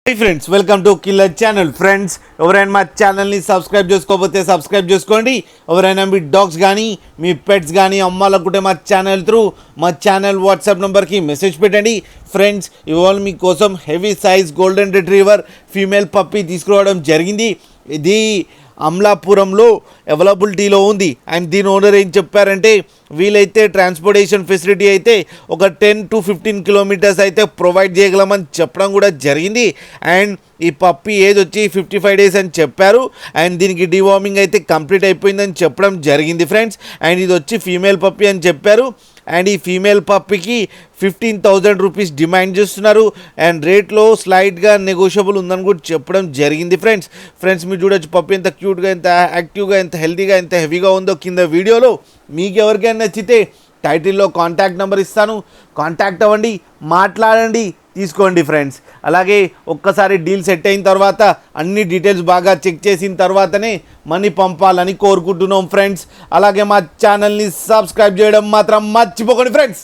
Hi friends, welcome to killer channel. Friends, ఎవరైనా మా ఛానల్ని సబ్స్క్రైబ్ చేసుకోకపోతే సబ్స్క్రైబ్ చేసుకోండి. ఎవరైనా మీ డాగ్స్ కానీ మీ పెట్స్ కానీ అమ్మాలనుకుంటే మా ఛానల్ వాట్సాప్ నెంబర్కి మెసేజ్ పెట్టండి. ఫ్రెండ్స్, ఇవాళ మీకోసం heavy size golden retriever female puppy తీసుకురావడం జరిగింది. ఇది అమలాపురంలో అవైలబిలిటీలో ఉంది. అండ్ దీని ఓనర్ ఏం చెప్పారంటే, వీలైతే ట్రాన్స్పోర్టేషన్ ఫెసిలిటీ అయితే ఒక 10 to 15 కిలోమీటర్స్ అయితే ప్రొవైడ్ చేయగలమని చెప్పడం కూడా జరిగింది. అండ్ ఈ పప్పీ ఏజ్ వచ్చి 55 days అని చెప్పారు. అండ్ దీనికి డివార్మింగ్ అయితే కంప్లీట్ అయిపోయిందని చెప్పడం జరిగింది ఫ్రెండ్స్. అండ్ ఇది వచ్చి ఫీమేల్ పప్పీ అని చెప్పారు. అండ్ ఈ ఫీమేల్ పప్పీకి 15,000 రూపీస్ డిమాండ్ చేస్తున్నారు. అండ్ రేట్లో స్లైట్గా నెగోషియబుల్ ఉందని కూడా చెప్పడం జరిగింది ఫ్రెండ్స్. మీరు చూడొచ్చు పప్పీ ఎంత క్యూట్గా, ఎంత యాక్టివ్గా, ఎంత హెల్తీగా, ఎంత హెవీగా ఉందో కింద వీడియోలో. మీకు ఎవరికైనా నచ్చితే టైటిల్లో కాంటాక్ట్ నెంబర్ ఇస్తాను, కాంటాక్ట్ అవ్వండి, మాట్లాడండి, తీసుకోండి ఫ్రెండ్స్. అలాగే ఒక్కసారి డీల్ సెట్ అయిన తర్వాత అన్ని డీటెయిల్స్ బాగా చెక్ చేసిన తర్వాతనే మనీ పంపాలని కోరుకుంటున్నాం ఫ్రెండ్స్. అలాగే మా ఛానల్ని సబ్స్క్రైబ్ చేయడం మాత్రం మర్చిపోకండి ఫ్రెండ్స్.